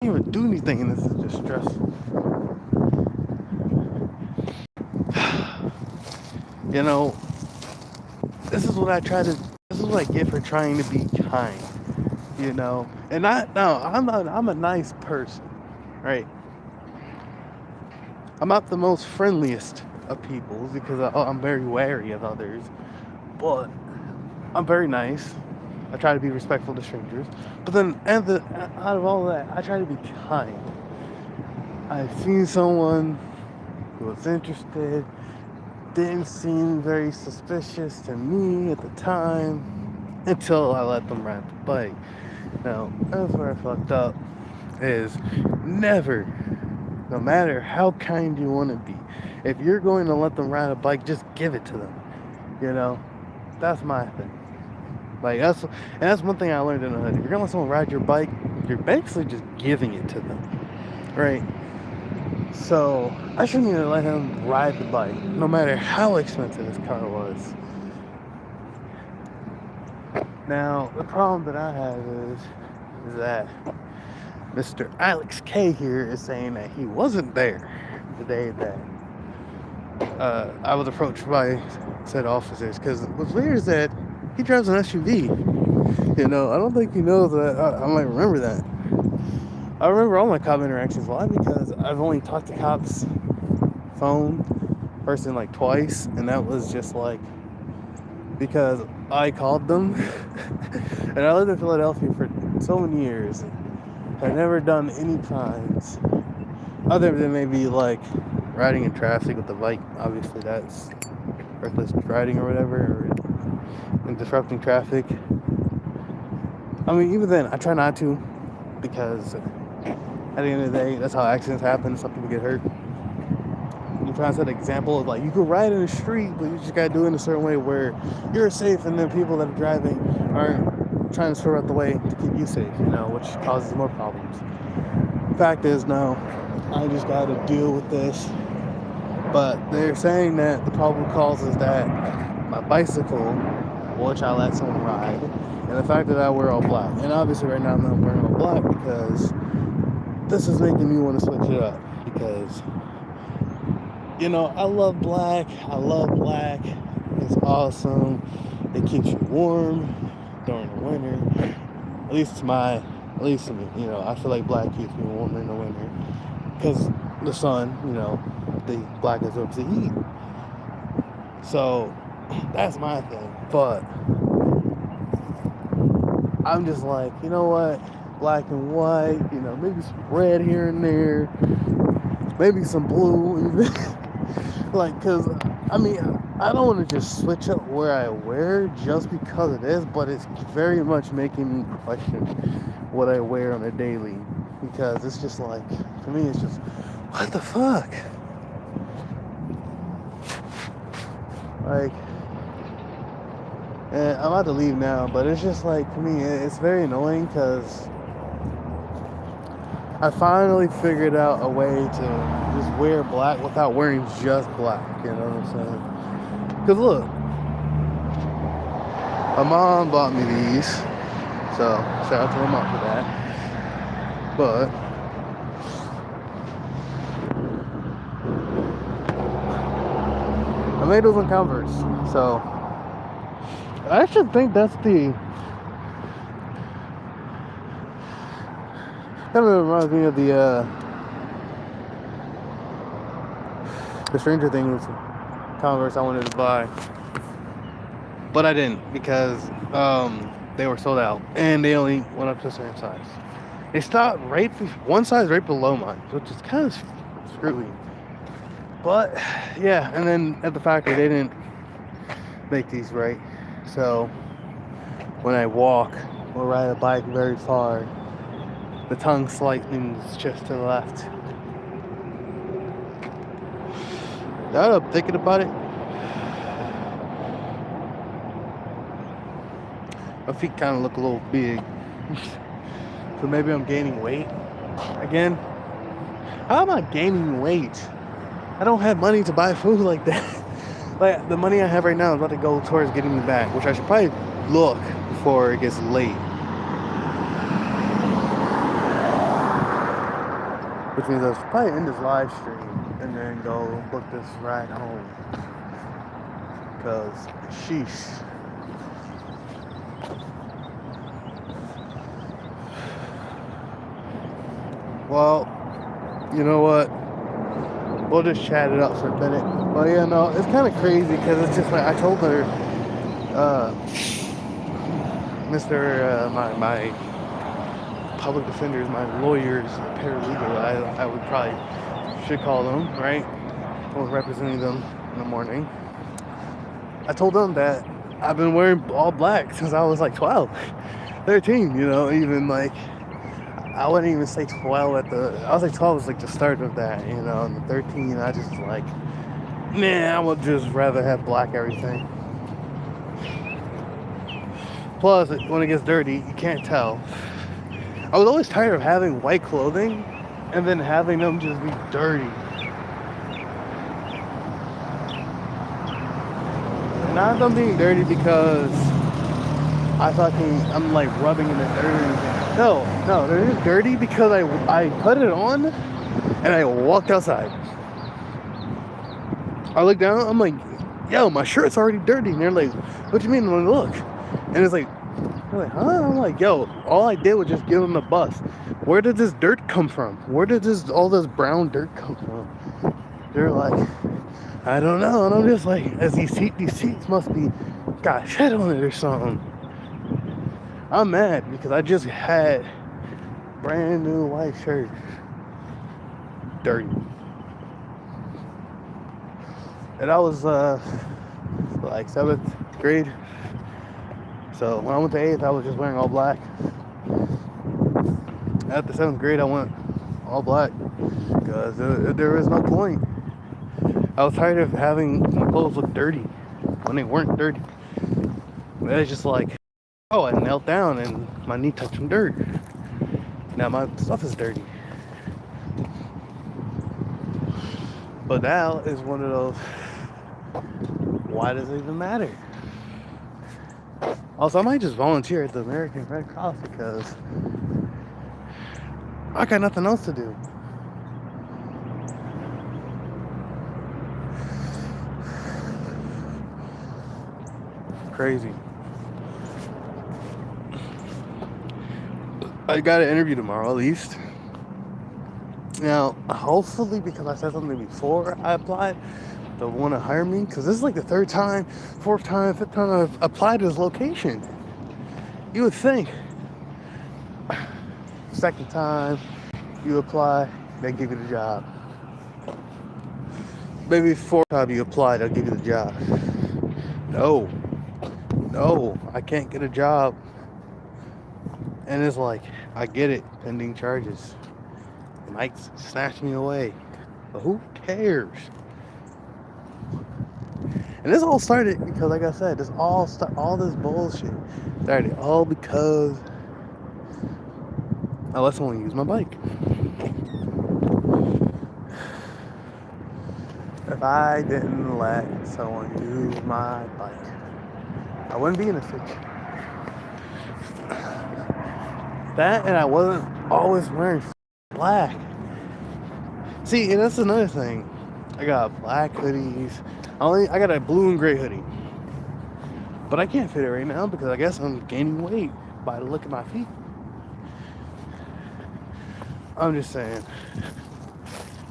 can't even do anything, and this is just stressful. You know, this is what I try to. This is what I get for trying to be kind. You know, and I'm a nice person, right? I'm not the most friendliest of people because I'm very wary of others, but I'm very nice. I try to be respectful to strangers, but then out of all that, I try to be kind. I've seen someone who was interested, didn't seem very suspicious to me at the time until I let them ride the bike. Now, that's where I fucked up. Is never, no matter how kind you want to be, if you're going to let them ride a bike, just give it to them. You know, that's my thing. Like that's one thing I learned in the hood. If you're gonna let someone ride your bike, you're basically just giving it to them, right? So I shouldn't even let him ride the bike, no matter how expensive his car was. Now the problem that I have is that Mr. Alex K here is saying that he wasn't there the day that I was approached by said officers. Because what's weird is that he drives an SUV. You know, I don't think he knows that. I might remember that. I remember all my cop interactions. Why? Because I've only talked to cops phone person like twice, and that was just like because I called them. And I lived in Philadelphia for so many years. I've never done any crimes other than maybe like riding in traffic with the bike. Obviously, that's reckless riding or whatever, or disrupting traffic. I mean, even then, I try not to because at the end of the day, that's how accidents happen. Some people get hurt. I'm trying to set an example of like you can ride in the street, but you just gotta do it in a certain way where you're safe, and then people that are driving aren't trying to swerve out the way to keep you safe. You know, which causes more problems. Fact is, now I just got to deal with this. But they're saying that the probable cause is that my bicycle, which I let someone ride, and the fact that I wear all black. And obviously, right now I'm not wearing all black because this is making me want to switch it up. Because, you know, I love black. I love black. It's awesome. It keeps you warm during the winter. At least to me, you know, I feel like black keeps me warm in the winter because the sun, you know, the black absorbs the heat. So that's my thing. But I'm just like, you know what, black and white, you know, maybe some red here and there, maybe some blue even. Like, cause I mean, I don't want to just switch up where I wear just because it is, but it's very much making me question what I wear on a daily, because it's just like, for me, it's just, what the fuck? Like, and I'm about to leave now, but it's just like, for me, it's very annoying because I finally figured out a way to just wear black without wearing just black, you know what I'm saying? Because look, my mom bought me these, so shout out to my mom for that. But I made those on Converse, so I actually think that's the kind of reminds me of the Stranger Things Converse I wanted to buy, but I didn't because they were sold out and they only went up to a certain size. They stopped one size right below mine, which is kind of screwy. But yeah, and then at the factory they didn't make these right, so when I walk or ride a bike very far, the tongue slightly shifts to the left. Now that I'm thinking about it, my feet kind of look a little big. So maybe I'm gaining weight again. How am I gaining weight? I don't have money to buy food like that. Like, the money I have right now is about to go towards getting me back, which I should probably look before it gets late. which means I was probably end this live stream and then go book this ride home. Because, sheesh. Well, you know what? We'll just chat it up for a minute. But yeah, no, it's kind of crazy because it's just like I told her, my public defenders, my lawyers, paralegal, I would probably should call them, right? I was representing them in the morning. I told them that I've been wearing all black since I was like 12, 13, you know, even like, I wouldn't even say 12 I was like 12 was like the start of that, you know, and the 13, I just like, I would just rather have black everything. Plus, when it gets dirty, you can't tell. I was always tired of having white clothing and then having them just be dirty. Not them being dirty because I'm like rubbing in the dirt. No, they're just dirty because I put it on and I walked outside. I look down, I'm like, yo, my shirt's already dirty. And they're like, what do you mean? I'm like, look. And it's like, they're like, huh? I'm like, yo, all I did was just give them a bus. Where did this dirt come from? Where did all this brown dirt come from? They're like, I don't know. And I'm just like, as these seats must be got shit on it or something. I'm mad because I just had brand new white shirt dirty. And I was like 7th grade. So when I went to 8th, I was just wearing all black. At the 7th grade, I went all black because there was no point. I was tired of having clothes look dirty when they weren't dirty. It's just like, oh, I knelt down and my knee touched some dirt. Now my stuff is dirty. But now is one of those, why does it even matter? Also, I might just volunteer at the American Red Cross because I got nothing else to do. Crazy. I got an interview tomorrow at least. Now, hopefully, because I said something before I applied, they'll want to hire me. Because this is like the 3rd time, 4th time, 5th time I've applied to this location. You would think 2nd time you apply, they give you the job. Maybe 4th time you apply, they'll give you the job. No, I can't get a job. And it's like, I get it, pending charges. They might snatch me away, but who cares? And this all started because, like I said, all this bullshit started all because I let someone use my bike. If I didn't let someone use my bike, I wouldn't be in this situation. That, and I wasn't always wearing black. See, and that's another thing. I got black hoodies. I got a blue and gray hoodie. But I can't fit it right now because I guess I'm gaining weight by the look of my feet. I'm just saying.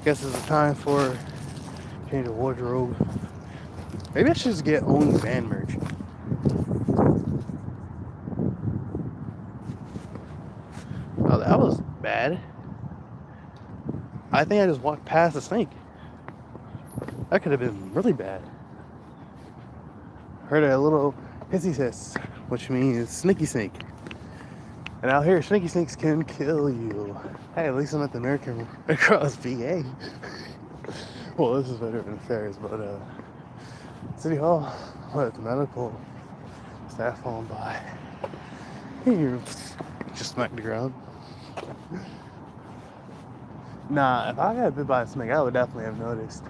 Guess it's a time for change of wardrobe. Maybe I should just get only band merch. Oh, that was bad. I think I just walked past a snake. That could have been really bad. Heard a little hissy hiss, which means sneaky snake. And out here, sneaky snakes can kill you. Hey, at least I'm at the American Red Cross VA. Well, this is Veteran Affairs, but City Hall, with medical staff falling by. You just smacked the ground. Nah, if I got bit by a snake, I would definitely have noticed.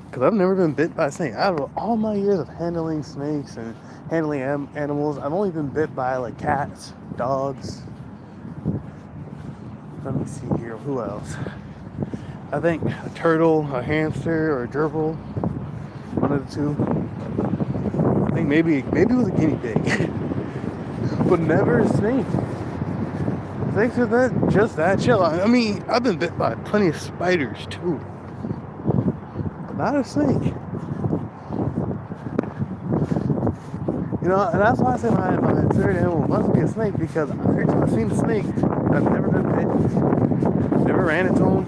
Because I've never been bit by a snake. Out of all my years of handling snakes and handling animals, I've only been bit by like cats, dogs. Let me see here. Who else? I think a turtle, a hamster, or a gerbil. One of the two. I think maybe it was a guinea pig. But never a snake. Snakes are just that chill. I mean, I've been bit by plenty of spiders too. But not a snake. You know, and that's why I say my third animal must be a snake, because every time I've seen a snake, I've never been bit. Never ran into them.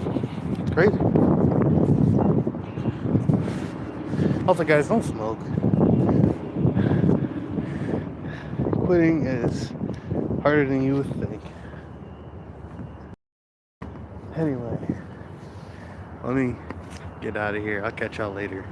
It's crazy. Also, guys, don't smoke. Quitting is harder than you would think. Anyway, let me get out of here. I'll catch y'all later.